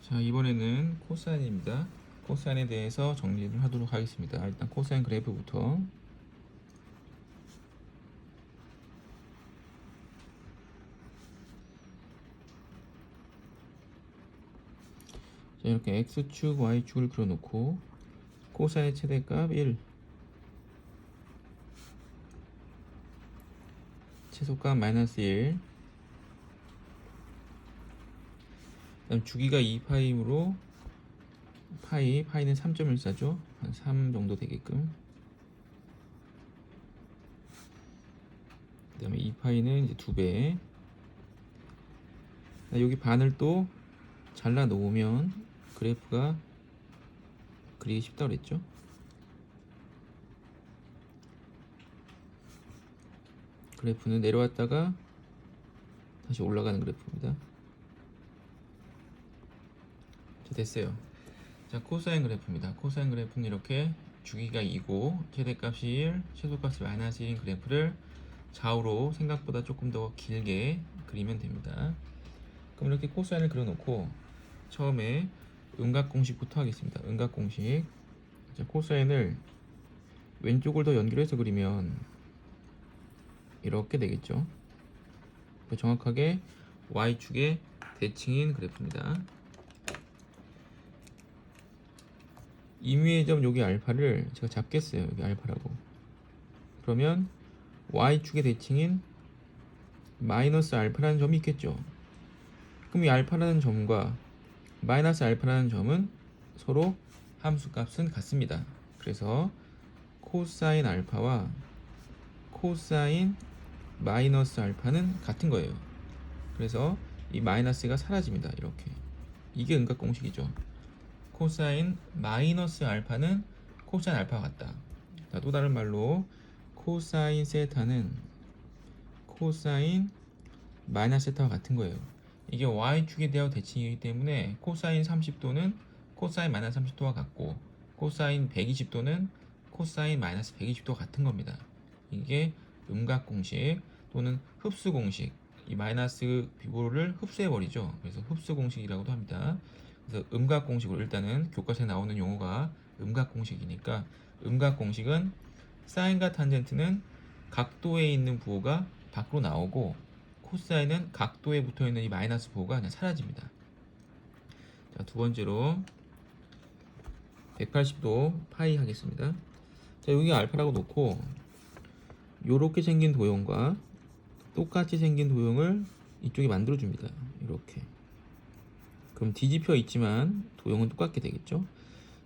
자, 이번에는 코사인입니다. 코사인에 대해서 정리를 하도록 하겠습니다. 일단 코사인 그래프부터. 자, 이렇게 x축, y축을 그려놓고 코사인 최대값 1, 최소값 마이너스 1, 그다음 주기가 2파이므로 파이는 3.14죠. 한 3 정도 되게끔. 그 다음에 2파이는 이제 2배. 여기 반을 또 잘라 놓으면 그래프가 그리기 쉽다고 그랬죠. 그래프는 내려왔다가 다시 올라가는 그래프입니다. 자, 됐어요. 자, 코사인 그래프입니다. 코사인 그래프는 이렇게 주기가 2고 최대값이 1, 최소값이 마이너스 1인 그래프를 좌우로 생각보다 조금 더 길게 그리면 됩니다. 그럼 이렇게 코사인을 그려놓고 처음에 음각공식부터 하겠습니다. 음각공식. 자, 코사인을 왼쪽을 더 연결해서 그리면 이렇게 되겠죠. 정확하게 y축의 대칭인 그래프입니다. 임의의 점 여기 알파를 제가 잡겠어요. 여기 알파라고. 그러면 y축의 대칭인 마이너스 알파라는 점이 있겠죠. 그럼 이 알파라는 점과 마이너스 알파라는 점은 서로 함수값은 같습니다. 그래서 코사인 알파와 코사인 마이너스 알파는 같은 거예요. 그래서 이 마이너스가 사라집니다. 이렇게. 이게 음각공식이죠. 코사인 마이너스 알파는 코사인 알파와 같다. 자, 또 다른 말로 코사인 세타는 코사인 마이너스 세타와 같은 거예요. 이게 y축에 대하여 대칭이기 때문에 코사인 30도는 코사인 마이너스 30도와 같고 코사인 120도는 코사인 마이너스 120도와 같은 겁니다. 이게 음각공식 또는 흡수공식. 이 마이너스 비보를 흡수해버리죠. 그래서 흡수공식이라고도 합니다. 그래서 음각공식으로 일단은 교과서에 나오는 용어가 음각공식이니까 음각공식은 사인과 탄젠트는 각도에 있는 부호가 밖으로 나오고 코사인은 각도에 붙어있는 이 마이너스 부호가 그냥 사라집니다. 자, 두 번째로 180도 파이 하겠습니다. 자, 여기 알파라고 놓고 요렇게 생긴 도형과 똑같이 생긴 도형을 이쪽에 만들어 줍니다. 이렇게. 그럼 뒤집혀 있지만 도형은 똑같게 되겠죠.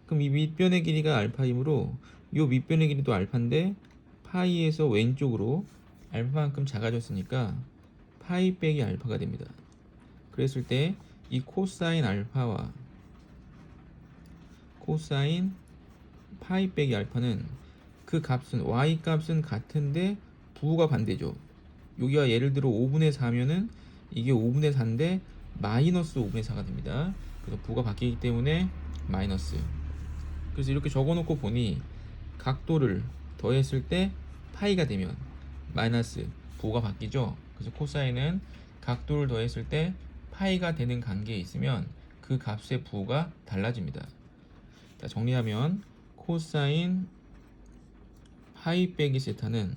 그럼 이 밑변의 길이가 알파이므로 이 밑변의 길이도 알파인데 파이에서 왼쪽으로 알파만큼 작아졌으니까 파이 빼기 알파가 됩니다. 그랬을 때 이 코사인 알파와 코사인 파이 빼기 알파는 그 값은 y 값은 같은데 부호가 반대죠. 여기가 예를 들어 5분의 4면은 이게 5분의 4인데 마이너스 5분의 4가 됩니다. 그래서 부호가 바뀌기 때문에 마이너스. 그래서 이렇게 적어놓고 보니 각도를 더했을 때 파이가 되면 마이너스 부호가 바뀌죠. 그래서 코사인은 각도를 더했을 때 파이가 되는 관계에 있으면 그 값의 부호가 달라집니다. 자, 정리하면 코사인 파이 빼기 세타는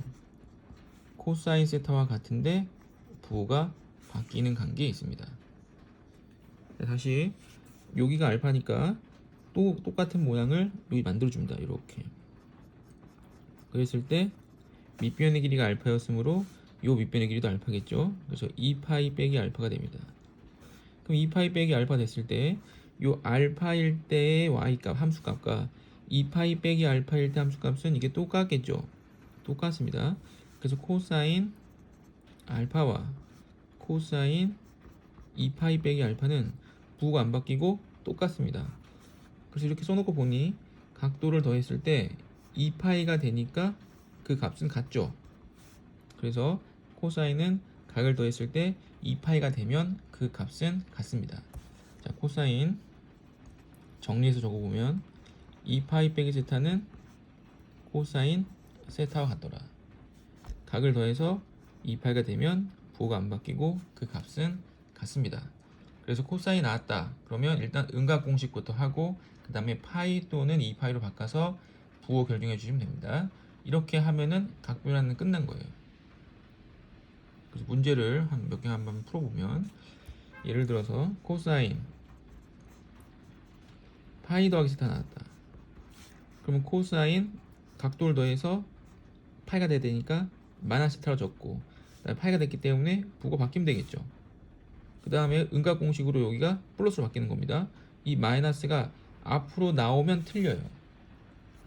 코사인 세타와 같은데 부호가 바뀌는 관계에 있습니다. 자, 다시 여기가 알파니까 또 똑같은 모양을 여기 만들어줍니다. 이렇게. 그랬을 때 밑변의 길이가 알파였으므로 요 밑변의 길이도 알파겠죠. 그래서 2파이 빼기 알파가 됩니다. 그럼 2파이 빼기 알파 됐을 때 요 알파일 때의 y값 함수값과 2파이 빼기 알파일 때 함수값은 이게 똑같겠죠. 똑같습니다. 그래서 코사인 알파와 코사인 2파이 빼기 알파는 부호가 안 바뀌고 똑같습니다. 그래서 이렇게 써놓고 보니 각도를 더했을 때 2파이가 되니까 그 값은 같죠. 그래서 코사인은 각을 더했을 때 2파이가 되면 그 값은 같습니다. 자, 코사인 정리해서 적어보면 2파이 빼기 세타는 코사인 세타와 같더라. 각을 더해서 2파이가 되면 부호가 안 바뀌고 그 값은 같습니다. 그래서 코사인 나왔다. 그러면 일단 음각 공식부터 하고 그 다음에 파이 또는 2파이로 바꿔서 부호 결정해 주시면 됩니다. 이렇게 하면은 각변화는 끝난 거예요. 그래서 문제를 한 몇 개 한번 풀어보면, 예를 들어서 코사인 파이 더하기 세타 나왔다. 그러면 코사인 각도를 더해서 파이가 돼야 되니까 마이너스 세타로 적고, 그다음에 파이가 됐기 때문에 부호가 바뀌면 되겠죠. 그 다음에 음각 공식으로 여기가 플러스로 바뀌는 겁니다. 이 마이너스가 앞으로 나오면 틀려요.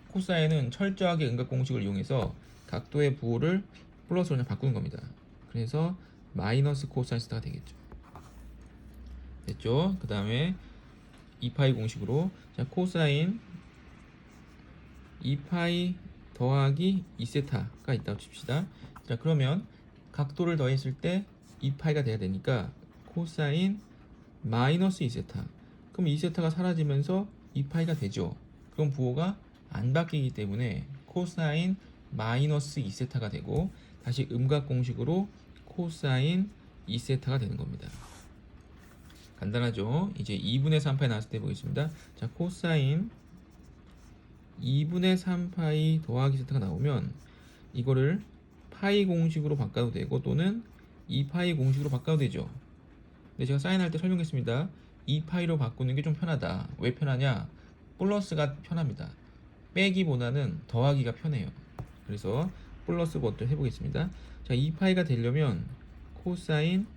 코사인은 철저하게 음각 공식을 이용해서 각도의 부호를 플러스로 그냥 바꾸는 겁니다. 그래서 마이너스 코사인 스타가 되겠죠. 됐죠? 그 다음에 2파이 공식으로, 자, 코사인 2파이 더하기 2세타가 있다고 칩시다. 자, 그러면 각도를 더했을 때 2파이가 돼야 되니까 코사인 마이너스 2세타. 그럼 2세타가 사라지면서 2파이가 되죠. 그럼 부호가 안 바뀌기 때문에 코사인 마이너스 2세타가 되고, 다시 음각 공식으로 코사인 2세타가 되는 겁니다. 간단하죠? 이제 2분의 3파이 나왔을 때 보겠습니다. 자, 코사인 2분의 3파이 더하기 세타가 나오면 이거를 파이 공식으로 바꿔도 되고 또는 2파이 공식으로 바꿔도 되죠. 근데 제가 사인할 때 설명했습니다. 2파이로 바꾸는 게 좀 편하다. 왜 편하냐? 플러스가 편합니다. 빼기보다는 더하기가 편해요. 그래서 플러스 버튼 해보겠습니다. 자, 2파이가 되려면 코사인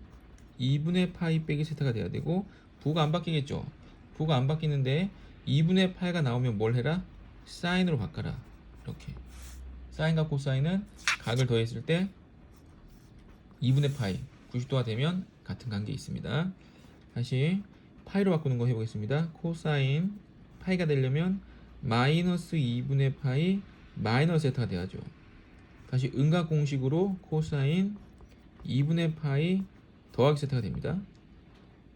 2분의 파이 빼기 세타가 돼야 되고, 부가 안 바뀌겠죠. 부가 안 바뀌는데 2분의 파이가 나오면 뭘 해라? 사인으로 바꿔라. 이렇게 사인과 코사인은 각을 더했을 때 2분의 파이 90도가 되면 같은 관계에 있습니다. 다시 파이로 바꾸는 거 해보겠습니다. 코사인 파이가 되려면 마이너스 2분의 파이 마이너스 세타가 돼야죠. 다시 음각 공식으로 코사인 2분의 파이 더하기 세타가 됩니다.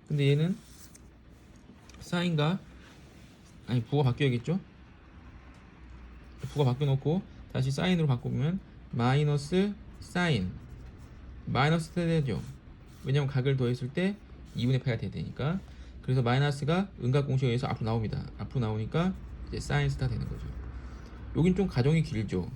근데 얘는 사인과 부가 바뀌어야겠죠. 부가 바뀌어놓고 다시 사인으로 바꾸면 마이너스 사인 마이너스 세타 되죠. 왜냐면 각을 더했을 때 2분의 파이가 돼야 되니까. 그래서 마이너스가 음각 공식에 의해서 앞으로 나옵니다. 앞으로 나오니까 이제 사인 스타 되는 거죠. 여긴 좀 가정이 길죠.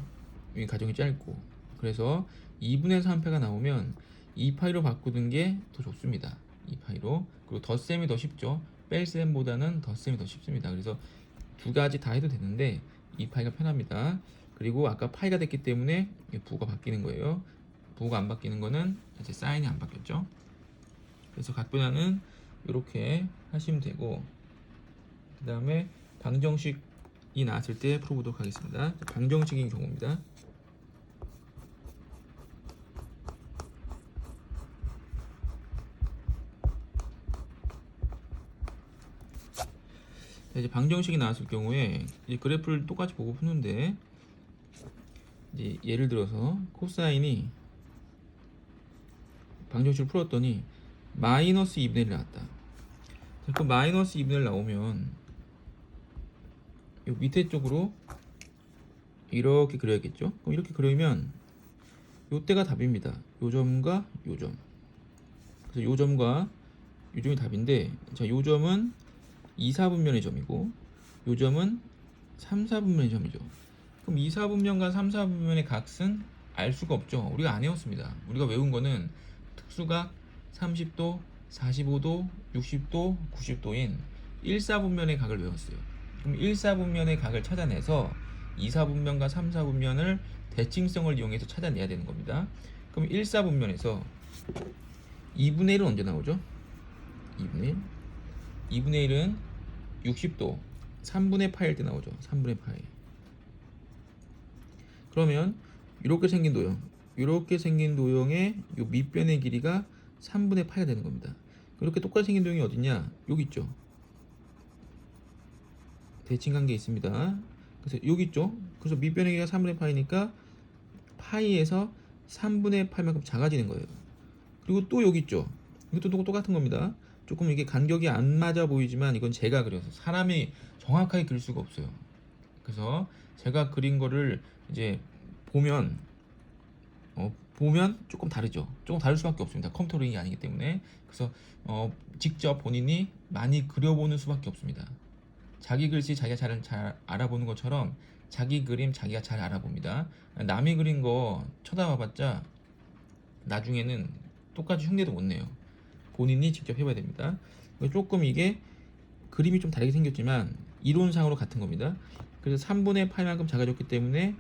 여긴 가정이 짧고. 그래서 2분의 3파가 나오면 2파이로 바꾸는 게 더 좋습니다. 2파이로. 그리고 덧셈이 더 쉽죠. 뺄셈보다는 덧셈이 더 쉽습니다. 그래서 두 가지 다 해도 되는데 2파이가 편합니다. 그리고 아까 파이가 됐기 때문에 부호가 바뀌는 거예요. 부호가 안 바뀌는 거는 이제 사인이 안 바뀌었죠. 그래서 각변화는 이렇게 하시면 되고, 그 다음에 방정식이 나왔을 때 풀어보도록 하겠습니다. 방정식인 경우입니다. 이제 방정식이 나왔을 경우에 이제 그래프를 똑같이 보고 푸는데, 이제 예를 들어서 코사인이 방정식을 풀었더니 마이너스 2분의 1 나왔다. 그 마이너스 2분의 1 나오면 이 밑에 쪽으로 이렇게 그려야겠죠. 그럼 이렇게 그리면 요때가 답입니다. 요 점과 요 점. 그래서 요 점과 요 점이 답인데, 자, 요 점은 2, 4분면의 점이고 요 점은 3, 4분면의 점이죠. 그럼 2, 4분면과 3, 4분면의 값은 알 수가 없죠. 우리가 안 외웠습니다. 우리가 외운 거는 특수각 30도, 45도, 60도, 90도인 1, 4분면의 각을 외웠어요. 그럼 1, 4분면의 각을 찾아내서 2, 4분면과 3, 4분면을 대칭성을 이용해서 찾아내야 되는 겁니다. 그럼 1, 4분면에서 2분의 1은 언제 나오죠? 2분의 1. 2분의 1은 60도 3분의 파일 때 나오죠. 3분의 파이. 그러면 이렇게 생긴 도형의 요 밑변의 길이가 3분의 파이가 되는 겁니다. 이렇게 똑같이 생긴 도형이 어딨냐? 여기 있죠. 대칭관계 있습니다. 그래서 여기 있죠. 그래서 밑변의 길이가 3분의 파이니까 파이에서 3분의 파이만큼 작아지는 거예요. 그리고 또 여기 있죠. 이것도 똑같은 겁니다. 조금 이게 간격이 안 맞아 보이지만 이건 제가 그려서 사람이 정확하게 그릴 수가 없어요. 그래서 제가 그린 거를 이제 보면 보면 조금 다르죠. 조금 다를 수밖에 없습니다. 컴퓨터링이 아니기 때문에. 그래서 직접 본인이 많이 그려보는 수밖에 없습니다. 자기 글씨 자기가 잘 알아보는 것처럼 자기 그림 자기가 잘 알아봅니다. 남이 그린 거 쳐다봐봤자 나중에는 똑같이 흉내도 못 내요. 본인이 직접 해봐야 됩니다. 조금 이게 그림이 좀 다르게 생겼지만 이론상으로 같은 겁니다. 그래서 3분의 파이만큼 작아졌기 때문에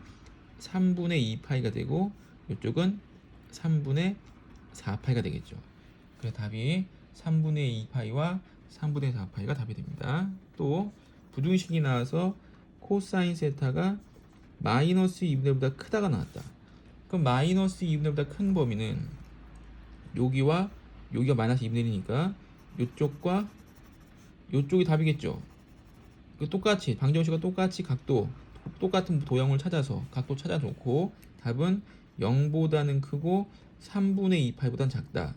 3분의 2파이가 되고 이쪽은 3분의 4파이가 되겠죠. 그래서 답이 3분의 2파이와 3분의 4파이가 답이 됩니다. 또 부등식이 나와서 코사인 세타가 마이너스 2분의 1보다 크다가 나왔다. 그럼 마이너스 2분의 1보다 큰 범위는 여기와 여기가 마이너스 2분의 1이니까 이쪽과 이쪽이 답이겠죠. 똑같이 방정식과 똑같이 각도 똑같은 도형을 찾아서 각도 찾아놓고 답은 0보다는 크고 3분의 2파이보다는 작다.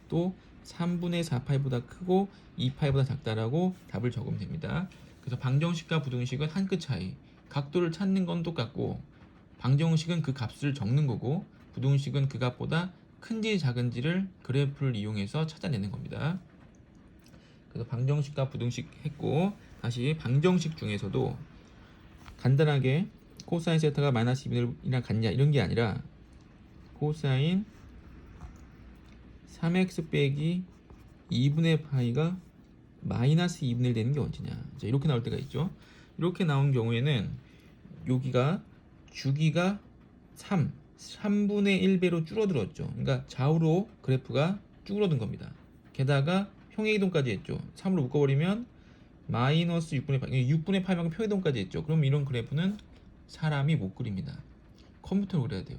또 3분의 4파이보다 크고 2파이보다 작다라고 답을 적으면 됩니다. 그래서 방정식과 부등식은 한 끗 차이. 각도를 찾는 건 똑같고 방정식은 그 값을 적는 거고 부등식은 그 값보다 큰지 작은지를 그래프를 이용해서 찾아내는 겁니다. 그래서 방정식과 부등식 했고 다시 방정식 중에서도 간단하게 코사인 세타가 마이너스 2분의 1이랑 같냐 이런 게 아니라 코사인 3x 빼기 2분의 파이가 마이너스 2분의 1 되는 게 언제냐. 자, 이렇게 나올 때가 있죠. 이렇게 나온 경우에는 여기가 주기가 3분의 1배로 줄어들었죠. 그러니까 좌우로 그래프가 쭈그러든 겁니다. 게다가 평행이동까지 했죠. 3으로 묶어버리면 마이너스 6분의 8, 6분의 8만큼 평행이동까지 했죠. 그럼 이런 그래프는 사람이 못 그립니다. 컴퓨터로 그려야 돼요.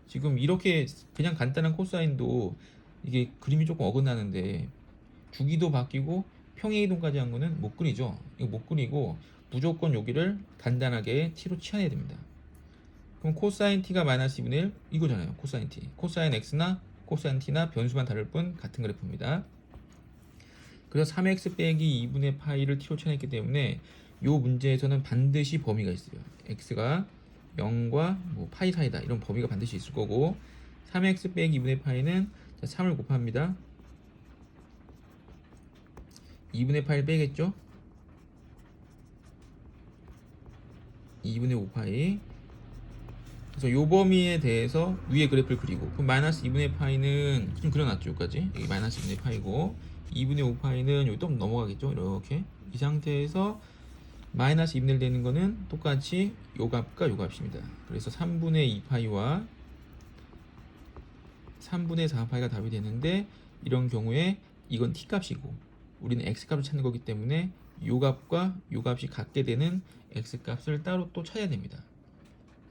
지금 이렇게 그냥 간단한 코사인도 이게 그림이 조금 어긋나는데 주기도 바뀌고 평행이동까지 한 거는 못 그리죠. 이거 못 그리고 무조건 여기를 간단하게 t로 치환해야 됩니다. 그럼 코사인 t가 마이너스 2분의 1 이거잖아요. 코사인 t. 코사인 x나 코사인 t나 변수만 다를 뿐 같은 그래프입니다. 그래서 3x 빼기 2분의 파이를 t로 치환했기 때문에 이 문제에서는 반드시 범위가 있어요. x가 0과 뭐 파이 사이다 이런 범위가 반드시 있을 거고 3x 빼기 2분의 파이는 3을 곱합니다. 2분의 파이를 빼겠죠? 2분의 5파이. 그래서 요 범위에 대해서 위에 그래프를 그리고 그럼 마이너스 2분의 파이는 좀 그려놨죠. 여기까지. 여기 마이너스 2분의 파이고 2분의 5파이는 여기 또 넘어가겠죠. 이렇게 이 상태에서 마이너스 2분의 1 되는 거는 똑같이 요 값과 요 값입니다. 그래서 3분의 2파이와 3분의 4파이가 답이 되는데 이런 경우에 이건 t값이고 우리는 x값을 찾는 거기 때문에 요 값과 요 값이 같게 되는 x값을 따로 또 찾아야 됩니다.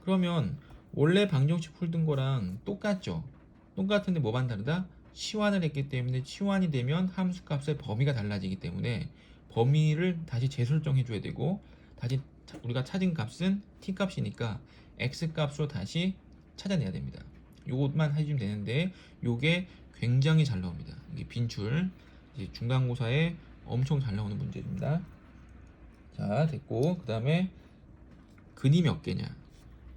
그러면 원래 방정식 풀던 거랑 똑같죠? 똑같은데 뭐만 다르다? 치환을 했기 때문에 치환이 되면 함수값의 범위가 달라지기 때문에 범위를 다시 재설정해 줘야 되고 다시 우리가 찾은 값은 t값이니까 x값으로 다시 찾아내야 됩니다. 요것만 해주면 되는데 요게 굉장히 잘 나옵니다. 이게 빈출 이제 중간고사에 엄청 잘 나오는 문제입니다. 자 됐고 그 다음에 근이 몇 개냐.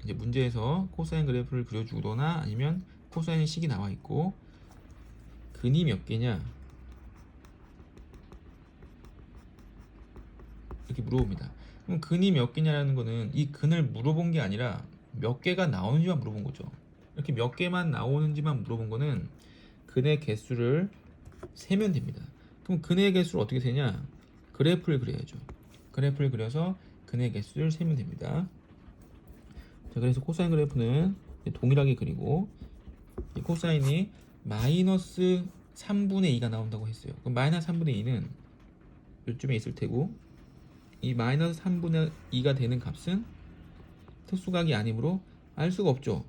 이제 문제에서 코사인 그래프를 그려주거나 아니면 코사인 식이 나와 있고 근이 몇 개냐 이렇게 물어봅니다. 그럼 근이 몇 개냐라는 거는 이 근을 물어본 게 아니라 몇 개가 나오는지만 물어본 거죠. 이렇게 몇 개만 나오는지만 물어본 거는 근의 개수를 세면 됩니다. 그럼 근의 개수를 어떻게 세냐? 그래프를 그려야죠. 그래프를 그려서 근의 개수를 세면 됩니다. 자, 그래서 코사인 그래프는 동일하게 그리고 코사인이 마이너스 3분의 2가 나온다고 했어요. 그럼 마이너스 3분의 2는 요쯤에 있을 테고 이 마이너스 3분의 2가 되는 값은 특수각이 아니므로 알 수가 없죠.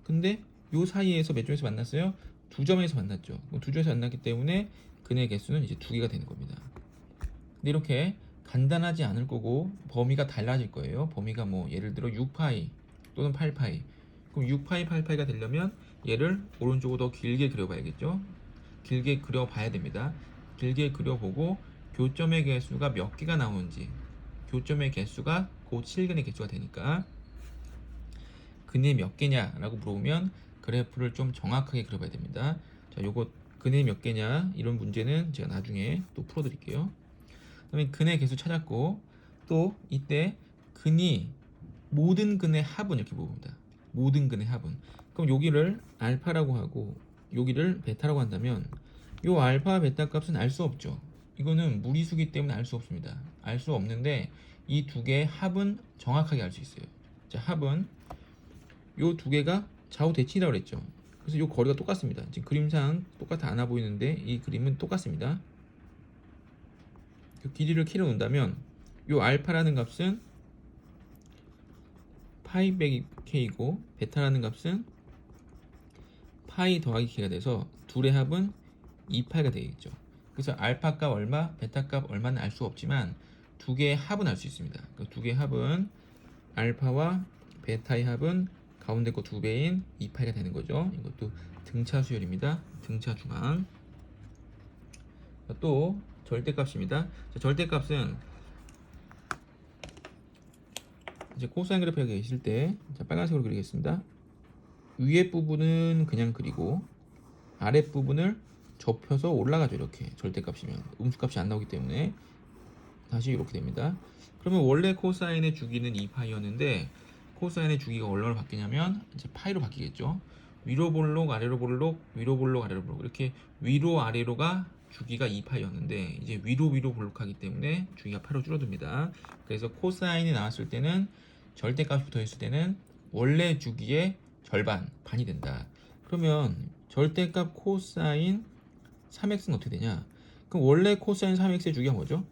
근데 요 사이에서 몇 점에서 만났어요? 두 점에서 만났죠. 두 점에서 만났기 때문에 근의 개수는 이제 두 개가 되는 겁니다. 근데 이렇게 간단하지 않을 거고 범위가 달라질 거예요. 범위가 뭐 예를 들어 6파이 또는 8파이. 그럼 6파이, 8파이가 되려면 얘를 오른쪽으로 더 길게 그려봐야겠죠. 길게 그려봐야 됩니다. 길게 그려보고 교점의 개수가 몇 개가 나오는지 교점의 개수가 그 칠근의 개수가 되니까 근이 몇 개냐라고 물어보면 그래프를 좀 정확하게 그려봐야 됩니다. 자, 요거 근해 몇 개냐 이런 문제는 제가 나중에 또 풀어드릴게요. 그다음에 근해 개수 찾았고 또 이때 근이 모든 근의 합은 이렇게 봅니다. 모든 근의 합은. 그럼 여기를 알파라고 하고 여기를 베타라고 한다면 요 알파 베타 값은 알 수 없죠. 이거는 무리수기 때문에 알 수 없습니다. 알 수 없는데 이 두 개의 합은 정확하게 알 수 있어요. 자, 합은 요 두 개가 좌우 대칭이라고 그랬죠. 그래서 요 거리가 똑같습니다. 지금 그림상 똑같아 안아 보이는데 이 그림은 똑같습니다. 요 길이를 키로 놓는다면 요 알파라는 값은 파이 빼기 k이고 베타라는 값은 파이 더하기 k가 돼서 둘의 합은 2파이가 되겠죠. 그래서 알파 값 얼마, 베타 값 얼마는 알 수 없지만 두 개의 합은 알 수 있습니다. 그 두 개의 합은 알파와 베타의 합은 가운데 거 2배인 2파이가 되는 거죠. 이것도 등차 수열입니다. 등차 중앙. 또 절대값입니다. 절대값은 이제 코사인 그래프가 있을 때 빨간색으로 그리겠습니다. 위에 부분은 그냥 그리고 아랫 부분을 접혀서 올라가죠. 이렇게 절대값이면 음수값이 안 나오기 때문에 다시 이렇게 됩니다. 그러면 원래 코사인의 주기는 2파이였는데 코사인의 주기가 얼마로 바뀌냐면 이제 파이로 바뀌겠죠. 위로 볼록 아래로 볼록 위로 볼록 아래로 볼록 이렇게 위로 아래로가 주기가 2파이였는데 이제 위로 볼록하기 때문에 주기가 8로 줄어듭니다. 그래서 코사인이 나왔을 때는 절대값이 붙어있을 때는 원래 주기의 절반, 반이 된다. 그러면 절대값 코사인 3x는 어떻게 되냐? 그럼 원래 코사인 3x의 주기가 뭐죠?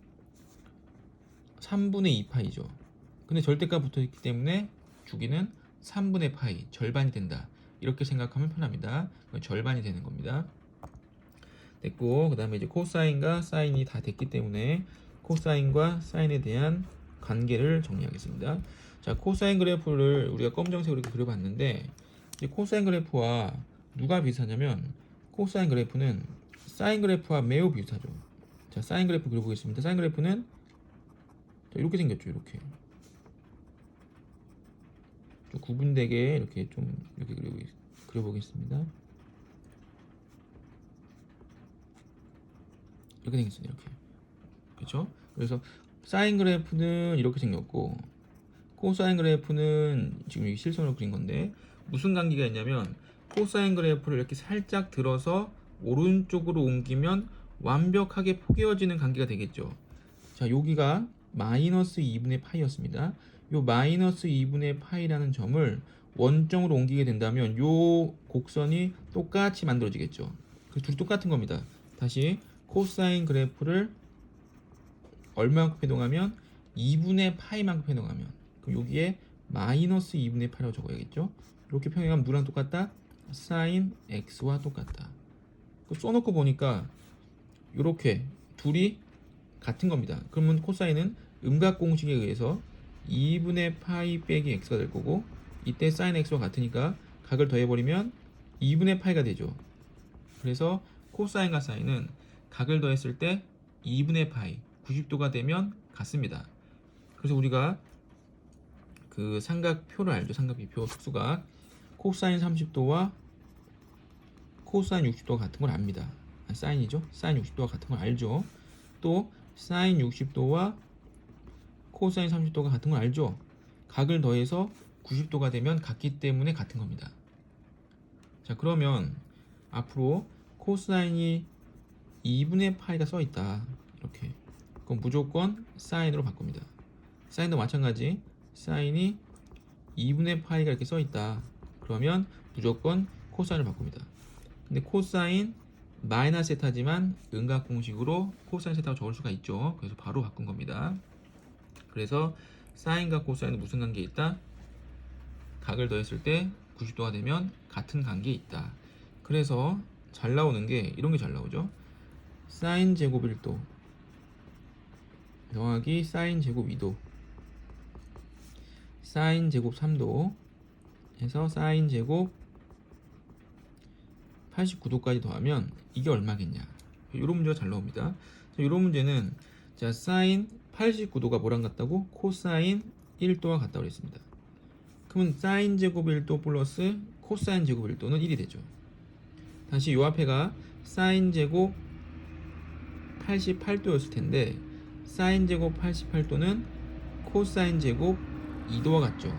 3분의 2파이죠. 근데 절대값 붙어있기 때문에 주기는 3분의 파이, 절반이 된다. 이렇게 생각하면 편합니다. 절반이 되는 겁니다. 됐고, 그 다음에 이제 코사인과 사인이 다 됐기 때문에 코사인과 사인에 대한 관계를 정리하겠습니다. 자, 코사인 그래프를 우리가 검정색으로 이렇게 그려봤는데 이제 코사인 그래프와 누가 비슷하냐면 코사인 그래프는 사인 그래프와 매우 비슷하죠. 자, 사인 그래프 그려보겠습니다. 사인 그래프는 이렇게 생겼죠. 이렇게 좀 구분되게 이렇게 좀 이렇게 그려보겠습니다. 이렇게 생겼어요. 이렇게. 그렇죠? 그래서 사인 그래프는 이렇게 생겼고 코사인 그래프는 지금 이 실선으로 그린 건데 무슨 관계가 있냐면 코사인 그래프를 이렇게 살짝 들어서 오른쪽으로 옮기면 완벽하게 포개어지는 관계가 되겠죠. 자, 여기가 마이너스 2분의 파이였습니다. 요 마이너스 2분의 파이라는 점을 원점으로 옮기게 된다면 요 곡선이 똑같이 만들어지겠죠. 그 둘이 똑같은 겁니다. 다시 코사인 그래프를 얼마만큼 해동하면 2분의 파이만큼 해동하면 그럼 여기에 마이너스 2분의 8이라고 적어야겠죠. 이렇게 평행하면 누구랑 똑같다? 사인 x와 똑같다. 써놓고 보니까 이렇게 둘이 같은 겁니다. 그러면 코사인은 음각 공식에 의해서 2분의 파이 빼기 x가 될 거고 이때 사인 x와 같으니까 각을 더해버리면 2분의 파이가 되죠. 그래서 코사인과 사인은 각을 더했을 때 2분의 파이 90도가 되면 같습니다. 그래서 우리가 그 삼각표를 알죠. 삼각비표 특수각 코사인 30도와 코사인 60도가 같은 걸 압니다. 사인이죠. 사인 60도가 같은 걸 알죠. 또 사인 60도와 코사인 30도가 같은 걸 알죠. 각을 더해서 90도가 되면 같기 때문에 같은 겁니다. 자, 그러면 앞으로 코사인이 2분의 파이가 써 있다. 이렇게. 그럼 무조건 사인으로 바꿉니다. 사인도 마찬가지. 사인이 2분의 파이가 이렇게 써 있다. 그러면 무조건 코사인을 바꿉니다. 근데 코사인 마이너스 세타지만 음각 공식으로 코사인 세타로 적을 수가 있죠. 그래서 바로 바꾼 겁니다. 그래서 사인과 코사인은 무슨 관계에 있다? 각을 더했을 때 90도가 되면 같은 관계에 있다. 그래서 잘 나오는 게 이런 게 잘 나오죠. 사인 제곱 1도 더하기 사인 제곱 2도 사인 제곱 3도 해서 사인 제곱 89도까지 더하면 이게 얼마겠냐. 이런 문제가 잘 나옵니다. 이런 문제는 자, 사인 89도가 뭐랑 같다고? 코사인 1도와 같다고 했습니다. 그러면 사인 제곱 1도 플러스 코사인 제곱 1도는 1이 되죠. 다시 요 앞에가 사인 제곱 88도였을 텐데 사인 제곱 88도는 코사인 제곱 2도와 같죠.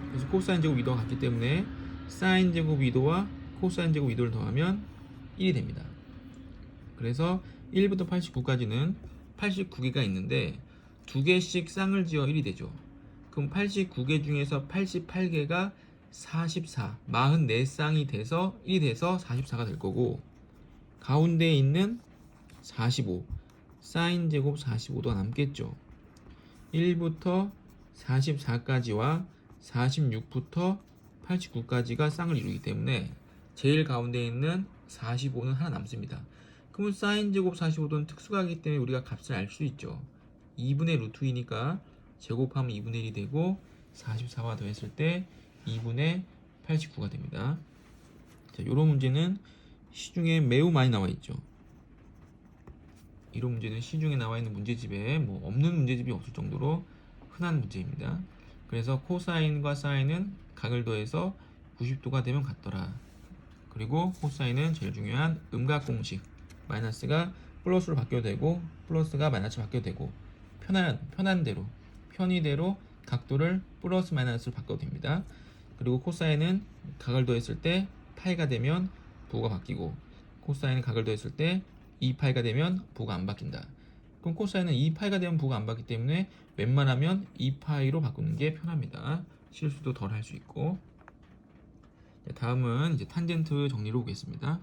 그래서 코사인 제곱 2도와 같기 때문에 사인 제곱 2도와 코사인 제곱 2도를 더하면 1이 됩니다. 그래서 1부터 89까지는 89개가 있는데 두 개씩 쌍을 지어 1이 되죠. 그럼 89개 중에서 88개가 44, 44쌍이 돼서 1이 돼서 44가 될 거고, 가운데에 있는 45, 사인 제곱 45도 남겠죠. 1부터 44까지와 46부터 89까지가 쌍을 이루기 때문에 제일 가운데에 있는 45는 하나 남습니다. 그러면 사인 제곱 45도는 특수가이기 때문에 우리가 값을 알 수 있죠. 2분의 루트 2니까 제곱하면 2분의 1이 되고 44와 더했을 때 2분의 89가 됩니다. 자, 이런 문제는 시중에 매우 많이 나와 있죠. 이런 문제는 시중에 나와 있는 문제집에 뭐 없는 문제집이 없을 정도로 흔한 문제입니다. 그래서 코사인과 사인은 각을 더해서 90도가 되면 같더라. 그리고 코사인은 제일 중요한 음각 공식. 마이너스가 플러스로 바뀌어도 되고 플러스가 마이너스로 바뀌어도 되고 편한 대로 편의대로 각도를 플러스 마이너스로 바꿔도 됩니다. 그리고 코사인은 각을 더했을 때 파이가 되면 부호가 바뀌고 코사인은 각을 더했을 때 2파이가 되면 부호가 안 바뀐다. 그럼 코사인은 2파이가 되면 부호가 안 바뀌기 때문에 웬만하면 2파이로 바꾸는 게 편합니다. 실수도 덜 할 수 있고. 다음은 이제 탄젠트 정리로 오겠습니다.